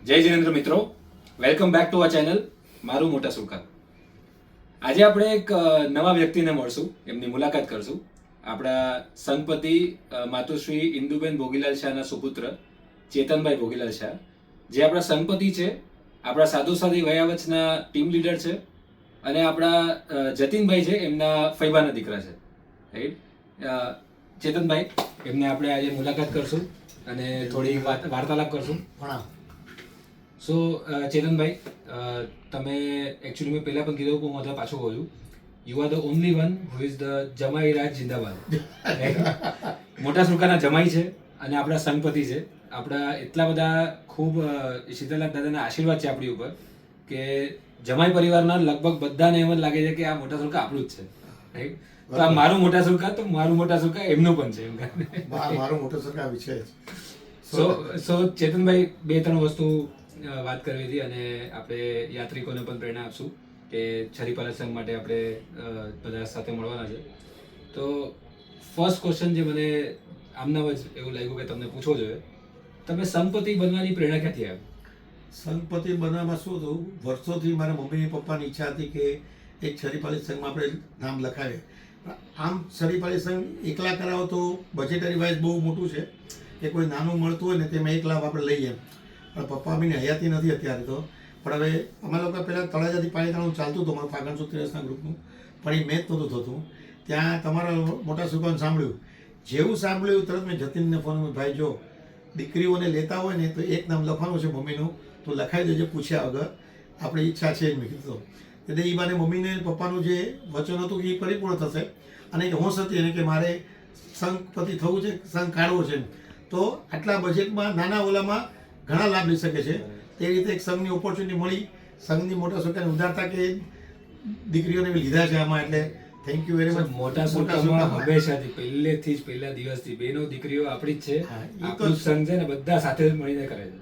જય જિનેન્દ્ર મિત્રો, welcome back to a channel મારું મોટા સુરકા. આજે આપણે એક નવા વ્યક્તિને મળશું, એમની મુલાકાત કરશું. આપણા સંઘપતિ માતુશ્રી ઇન્દુબેન ભોગીલાલ શાહના સુપુત્ર ચેતનભાઈ ભોગીલાલ શાહ, જે આપણા સંઘપતિ છે, આપણા સાધુ સાધી વયાવચના ટીમ લીડર છે, અને આપણા જતીનભાઈ છે, એમના ફૈબાના દીકરા છે. રાઈટ, ચેતનભાઈ, એમને આપણે આજે મુલાકાત કરશું અને થોડી વાર્તાલાપ કરશું. સો ચેતનભાઈ, તમે એકચ્યુઅલી મેં પહેલા પણ કીધું, હું અત્યારે પાછું કહું છું, you are the only one who is the જમાઈ રાજ જિંદાબાદ. મોટા સુરકાના જમાઈ છે અને આપણા સંઘપતિ છે. આપણા એટલા બધા ખૂબ શીતલનાથ દાદાના આશીર્વાદ છે આપણી ઉપર કે જમાઈ પરિવારના લગભગ બધાને એમ જ લાગે છે કે આ મોટા સુરકા આપણું જ છે. રાઈટ, તો આ મારું મોટા સુરકા, તો મારું મોટા સુરકા એમનું પણ છે એમ. મારું મોટા સુરકા વિષય સો ચેતનભાઈ, બે ત્રણ વસ્તુ વાત કરવી હતી અને આપણે યાત્રિકોને પણ પ્રેરણા આપશું કે છરીપાલા સંઘ માટે આપણે બધા સાથે મળવાના છે. તો ફર્સ્ટ ક્વેશ્ચન જે મને આમનામ જ એવું લાગ્યું કે તમને પૂછવો જોઈએ, તમે સંઘપતિ બનવાની પ્રેરણા ક્યાંથી આવી? સંઘપતિ બનવામાં શું થયું, વર્ષોથી મારા મમ્મી પપ્પાની ઈચ્છા હતી કે એક છરીપાલી સંઘમાં આપણે નામ લખાવીએ. આમ છરીપાલી સંઘ એકલા કરાવો તો બજેટરી વાઇઝ બહુ મોટું છે કે કોઈ નાનું મળતું હોય ને તેમાં 1 લાખ આપણે લઈએ. પણ પપ્પા અમીને હયાતી નથી અત્યારે તો, પણ હવે અમે લોકો પહેલાં તળાજાથી પાણીતાણું ચાલતું હતું મારું 530 ગ્રુપનું, પણ એ મેચ નહોતું થતું. ત્યાં તમારા મોટા સુકાન સાંભળ્યું, જેવું સાંભળ્યું તરત મેં જતીનને ફોન કર્યો, ભાઈ જો દીકરીઓને લેતા હોય ને તો એક નામ લખવાનું છે મમ્મીનું, તો લખાઈ દેજો પૂછ્યા વગર, આપણી ઈચ્છા છે જ. મેં કીધું એટલે એ બાને મમ્મીને પપ્પાનું જે વચન હતું એ પરિપૂર્ણ થશે અને એક હોશ હતી એને કે મારે સંઘપતિ થવું છે, સંઘ કાઢવો છે. તો આટલા બજેટમાં નાના ઓલામાં ઘણા લાભ લઈ શકે છે. તે રીતે એક સંઘની ઓપોર્ચ્યુનિટી મળી, સંઘની મોટા સુરકાની ઉદારતા કે દીકરીઓને લીધા છે આમાં, એટલે થેન્ક યુ વેરી મચ. મોટા સુરકામાં હંમેશાથી પહેલેથી જ પહેલા દિવસથી બેનો દીકરીઓ આપણી જ છે, આપણું સંઘ છે ને, બધા સાથે જ મળીને કરે છે.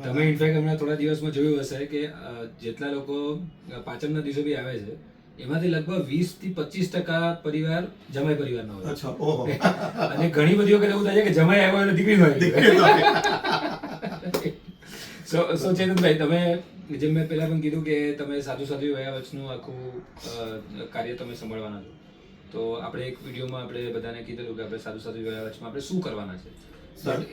તમે ઇનફેક્ટ હમણાં થોડા દિવસમાં જોયું હશે કે જેટલા લોકો પાંચમના દિવસે બી આવે છે એમાંથી લગભગ 20 થી 25% પરિવાર જમાઈ પરિવારના હોય. અચ્છા, ઓહો. અને ઘણી બધી વખત એવું થાય છે કે જમાઈ આવ્યો અને દીકરી હોય. સો ચેતનભાઈ, તમે જેમ મેં પહેલા પણ કીધું કે તમે સાધુ સાધુ વયાવચનું આખું કાર્ય તમે સંભાળવાના છો, તો આપણે એક વિડીયોમાં આપણે બધાને કીધેલું કે આપણે સાધુ સાધુ વયાવચમાં આપણે શું કરવાના છે.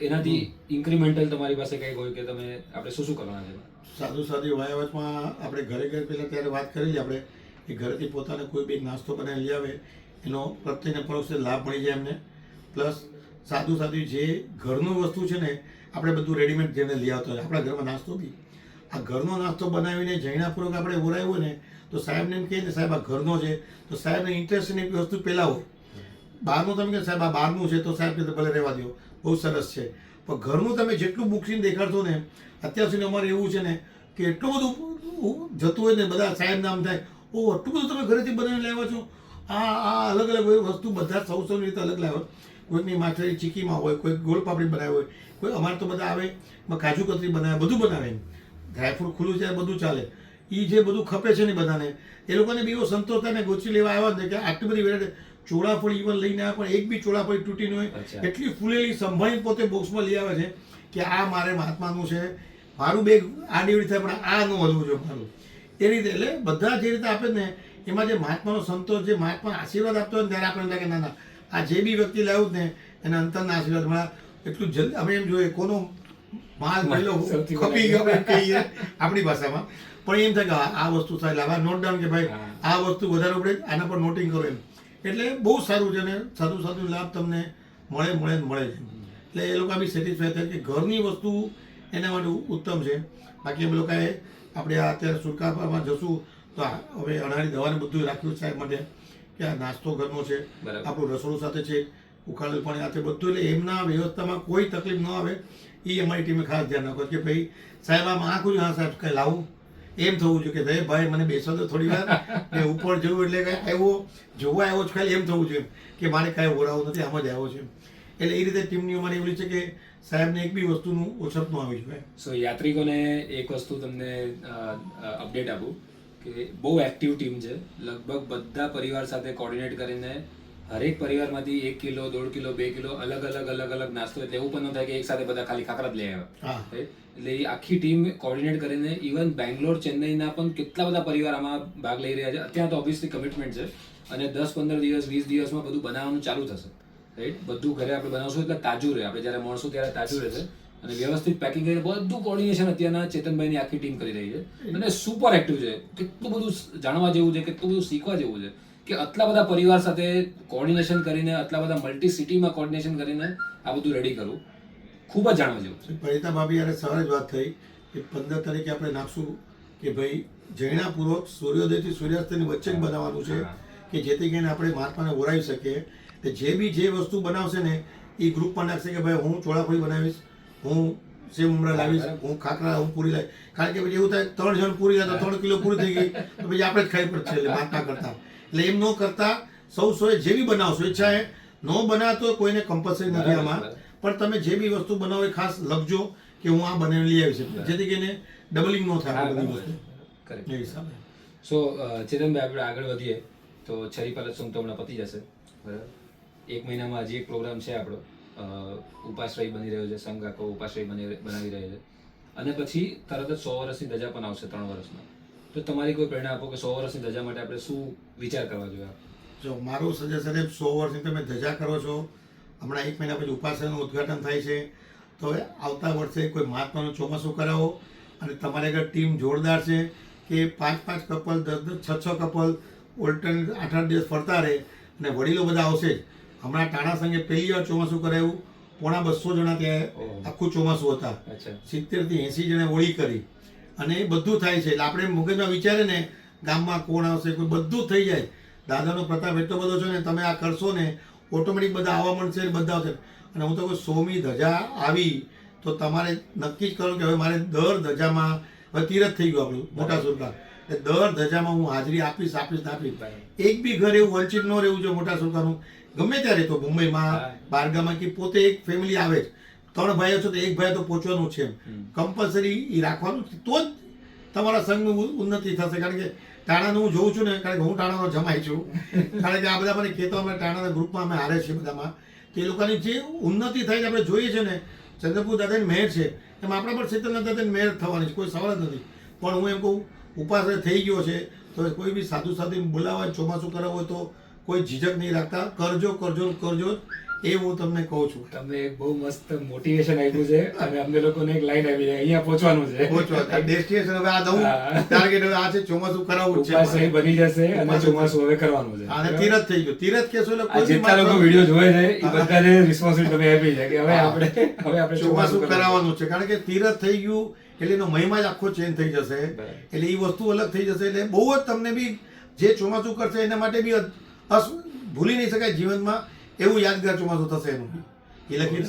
એનાથી ઇન્ક્રીમેન્ટલ તમારી પાસે કંઈક હોય કે તમે આપણે શું શું કરવાના છે? સાધુ સાધુ વયાવચમાં આપણે ઘરે ઘરે પહેલાં ત્યારે વાત કરેલી આપણે કે ઘરેથી પોતાને કોઈ બી નાસ્તો બનાવી લઈ આવે, એનો પ્રત્યેને પરોક્ષે લાભ મળી જાય એમને. પ્લસ સાધુ સાધુ જે ઘરનું વસ્તુ છે ને, આપણે બધું રેડીમેડ જેને લઈ આવતા હોય આપણા ઘરમાં નાસ્તો બી, આ ઘરનો નાસ્તો બનાવીને જૈનાપૂર્વક આપણે ઓરાયું હોય ને તો સાહેબને એમ કહીએ ને સાહેબ આ ઘરનો છે, તો સાહેબને ઇન્ટરેસ્ટની વસ્તુ પહેલાં હોય. બહારનું તમે કહે સાહેબ આ બહારનું છે તો સાહેબ કે ભલે રહેવા દો, બહુ સરસ છે. પણ ઘરનું તમે જેટલું બુક્સિંગ દેખાડશો ને, અત્યાર સુધી અમારે એવું છે ને કે એટલું બધું જતું હોય ને, બધા સાહેબ નામ થાય, ઓ આટલું બધું તમે ઘરેથી બનાવીને લાવ્યા છો, આ અલગ અલગ વસ્તુ બધા સૌની રીતે અલગ લાવ્યો. કોઈકની માથેરી ચીકીમાં હોય, કોઈ ગોળપાપડી બનાવી હોય, કોઈ અમારે તો બધા આવે કાજુ કતરી બનાવે, બધું બનાવે. ડ્રાયફ્રૂટ ખુલ્લું છે, બધું ચાલે. એ જે બધું ખપે છે ને બધાને, એ લોકોને બી એવો સંતોષ થાય ને, ગોચી લેવા આવ્યા ને કે આટલી બધી વેરાયટી ચોળાફળી ઇવન લઈને આવ્યા, પણ એક બી ચોળાફળી તૂટી ન હોય, એટલી ફૂલેલી સંભાળી પોતે બોક્સમાં લઈ આવે છે કે આ મારે મહાત્માનું છે, મારું બેગ આ ડીવડી થાય પણ આ ન હલવું જોઈએ મારું, એ રીતે. એટલે બધા જે રીતે આપે ને એમાં જે મહાત્માનો સંતોષ, જે મહાત્મા આશીર્વાદ આપતો હોય ને ત્યારે આપણે લાગે ના ના આ જે બી વ્યક્તિ લાવ્યું ને એના અંતરના આશીર્વાદ મળ્યા. એટલું જલ્દી અમે એમ જોઈએ કોનો માલ પહેલો ખપી ગયો એમ કહીએ આપણી ભાષામાં, પણ એમ થાય કે આ વસ્તુ થાય લાવા નોટ ડાઉન કે ભાઈ આ વસ્તુ વધારે પડે આના પર નોટિંગ કરો એમ. એટલે બહુ સારું છે ને સાધુ સાધુ લાભ તમને મળે છે. એટલે એ લોકો બી સેટિસ્ફાય થાય કે ઘરની વસ્તુ એના માટે ઉત્તમ છે. બાકી અમે લોકોએ આપણે અત્યારે સુરકામાં જશું તો હવે અનાળી દવાને બધું રાખ્યું સાહેબ માટે કે આ નાસ્તો ઘરનો છે, આપણું રસોડું સાથે છે, ઉકાળેલ પાણી સાથે બધું, એટલે એમના વ્યવસ્થામાં કોઈ તકલીફ ન આવે એ અમારી ટીમે ખાસ ધ્યાન રાખો કે ભાઈ સાહેબ આમ આખું હા સાહેબ કંઈ લાવું એમ થવું જોઈએ કે ભાઈ મને બેસવા દો થોડી વાર, ને ઉપર જવું એટલે કાંઈ આવ્યો જોવા આવ્યો જ ખાલી એમ થવું જોઈએ કે મારે કાંઈ ઓરાવું નથી, આમ જ આવ્યો છે. એટલે એ રીતે ટીમની અમારી એવી છે કે સાહેબને એક બી વસ્તુનું ઓછપ ન આવી જોઈએ. સો યાત્રિકોને એક વસ્તુ તમને અપડેટ આપું કે બહુ એક્ટિવ ટીમ છે, લગભગ બધા પરિવાર સાથે કોર્ડિનેટ કરીને હરેક પરિવારમાંથી 1 કિલો 1.5 કિલો 2 કિલો અલગ અલગ નાસ્તો, એટલે એવું પણ ન થાય કે એક સાથે બધા ખાલી ખાખરા જ લઈ આવ્યા. એટલે એ આખી ટીમ કોર્ડિનેટ કરીને ઇવન બેંગ્લોર ચેન્નઈના પણ કેટલા બધા પરિવાર આમાં ભાગ લઈ રહ્યા છે. અત્યારે તો ઓબ્વિયસલી કમિટમેન્ટ છે અને 10-15 દિવસ 20 દિવસમાં બધું બનાવવાનું ચાલુ થશે, રાઈટ. બધું ઘરે આપણે બનાવશું એટલે તાજું રહે, આપણે જ્યારે મળશું ત્યારે તાજું રહેશે અને વ્યવસ્થિત પેકિંગ કરીને બધું કોર્ડિનેશન અત્યારના ચેતનભાઈની આખી ટીમ કરી રહી છે અને સુપર એક્ટિવ છે. કેટલું બધું જાણવા જેવું છે, કેટલું બધું શીખવા જેવું છે કે આટલા બધા પરિવાર સાથે કોર્ડિનેશન કરીને, આટલા બધા મલ્ટી સિટીમાં કોર્ડિનેશન કરીને આ બધું રેડી કરવું ખૂબ જ જાણવા જેવું છે. પરિતા ભાભી યારે સવારે જ વાત થઈ કે 15 તારીખે આપણે નાખશું કે ભાઈ જૈણાપૂર્વક સૂર્યોદયથી સૂર્યાસ્તની વચ્ચે જ બનાવવાનું છે કે જેથી કરીને આપણે મહાત્માને ઓરાવી શકીએ. કે જે બી જે વસ્તુ બનાવશે ને એ ગ્રુપમાં નાખશે કે ભાઈ હું ચોળાફળી બનાવીશ, હું સેવ ઉમરા લાવીશ, હું ખાખરા, હું પૂરી લાવીશ. કારણ કે પછી એવું થાય 3 જણ પૂરી લાવે તો 3 કિલો પૂરી થઈ ગઈ તો પછી આપણે જ ખાઈ પડશે એટલે મહાત્મા કરતા. એટલે એમ ન કરતા સૌએ જે બી બનાવશો ઈચ્છાએ ન બનાવતો કોઈને કમ્પલસરી નથી આમાં, પણ તમે જે બી વસ્તુ બનાવો એ ખાસ લખજો કે હું આ બનાવી લઈ આવીશ જેથી કરીને ડબલિંગ ન થાય આ બધી વસ્તુ. કરેક્ટ. એ હિસાબે સો ચેતનભાઈ આપણે આગળ વધીએ તો છરી પાલક સોંગ તો હમણાં પતી જશે, બરાબર. 1 મહિનામાં હજી એક પ્રોગ્રામ છે આપણો, ઉપાશ્રય બની રહ્યો છે, સંઘ આખો ઉપાશ્રય બનાવી રહ્યો છે અને પછી તરત જ 100 વર્ષની ધજા પણ આવશે 3 વર્ષમાં. તો તમારી કોઈ પ્રેરણા આપો કે 100 વર્ષની ધજા માટે આપણે શું વિચાર કરવા જોઈએ? જો મારું સજેશન એ 100 વર્ષની તમે ધજા કરો છો, હમણાં 1 મહિના પછી ઉપાસનાનું ઉદ્ઘાટન થાય છે તો હવે આવતા વર્ષે કોઈ મહાત્માનું ચોમાસું કરાવો અને તમારી આગળ ટીમ જોરદાર છે કે 5-5 કપલ, 10-10, 6-6 કપલ ઓલ્ટરનેટ 8-8 દિવસ ફરતા રહે અને વડીલો બધા આવશે જ. હમણાં ટાણા સંઘે પહેલી વાર ચોમાસું કરાયું, 250 જણા ત્યાં આખું ચોમાસું હતા, 70 થી 80 જણા હોળી કરી અને એ બધું થાય છે. એટલે આપણે મગજમાં વિચારે ને ગામમાં કોણ આવશે, કોઈ બધું થઈ જાય. દાદાનો પ્રતાપ એટલો બધો છે ને, તમે આ કરશો ને ઓટોમેટિક બધા આવવા મળશે, બધા આવશે. અને હું તો કોઈ 100મી ધજા આવી તો તમારે નક્કી જ કરો કે હવે મારે દર ધજામાં, હવે તીરથ થઈ ગયું આપણું મોટા સુરખાર, એટલે દર ધજામાં હું હાજરી આપીશ. એક બી ઘર એવું વંચિત ન રહેવું જોઈએ મોટા સુરખારનું, ગમે ત્યારે. તો મુંબઈમાં, બારગામાં કે પોતે એક ફેમિલી આવે જ, 3 ભાઈઓ છો તો એક ભાઈ તો પહોંચવાનું છે, કમ્પલસરી એ રાખવાનું, તો જ તમારા સંઘનું ઉન્નતિ થશે. કારણ કે ટાણાનું હું જોઉં છું ને, કારણ કે હું ટાણાનો જમાઈ છું, કારણ કે આ બધા મને કહેતો અમે ટાણાના ગ્રુપમાં અમે હારે છીએ બધામાં, કે એ લોકોની જે ઉન્નતિ થાય છે આપણે જોઈએ છે ને, ચંદ્રપુર દાદાની મહેર છે એમ આપણા પર શીતલનાથ દાદાની મહેર થવાની છે, કોઈ સવાલ જ નથી. પણ હું એમ કહું ઉપાશ્રય થઈ ગયો છે તો કોઈ બી સાધુ સાધુ બોલાવવા, ચોમાસું કરાવવું હોય તો કોઈ ઝીઝક નહીં રાખતા, કરજો એ હું તમને કહું છું. તમે એક બહુ મસ્ત મોટિવેશન આપ્યું છે અને અમને લોકોને એક લાઈન આવી છે, અહીંયા પહોંચવાનું છે. ડેસ્ટિનેશન હવે આ દઉં, ટાર્ગેટ હવે આ છે, ચોમાસું કરાવવું છે, ઉપાશ્રય બની જશે અને ચોમાસું હવે કરવાનું છે. અને તીરથ થઈ ગયું. તીરથ કેસો એટલે કોઈ જેટલા લોકો વિડીયો જોવે છે એ બધાને રિસ્પોન્સિબિલિટી તમે આપી છે કે હવે આપણે ચોમાસું કરાવવાનું છે. કારણ કે તીરથ થઈ ગયું એટલે એનો મહિમા જ આખો ચેન્જ થઈ જશે, એટલે એ વસ્તુ અલગ થઈ જશે. એટલે બહુ જ તમને બી જે ચોમાસું કરશે એના માટે બી ભૂલી નહીં શકાય જીવનમાં એવું યાદગાર ચોમાસું થશે એનું. એ લખી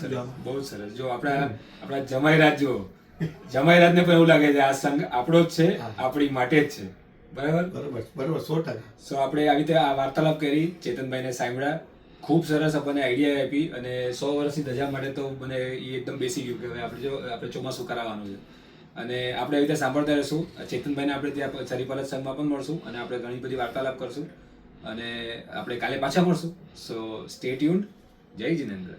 બહુ સરસ. જો આપણા જમાઈરાજ જો જમાઈરાજને પણ એવું લાગે છે આ સંઘ આપણો જ છે, આપણી માટે જ છે, બરાબર 100%. સો આપણે આવી રીતે આ વાર્તાલાપ કરી, ચેતનભાઈને સાંભળ્યા, ખૂબ સરસ આપણને આઈડિયા આપી અને 100 વર્ષની ધજા માટે તો મને એ એકદમ બેસી ગયું કે હવે આપણે ચોમાસું કરાવવાનું છે અને આપણે આવી રીતે સાંભળતા રહીશું. ચેતનભાઈને આપણે ત્યાં છરી પાલક સંઘમાં પણ મળશું અને આપણે ઘણી બધી વાર્તાલાપ કરશું અને આપણે કાલે પાછા મળશું. સો સ્ટે ટ્યુન્ડ. જય જિનેન્દ્ર.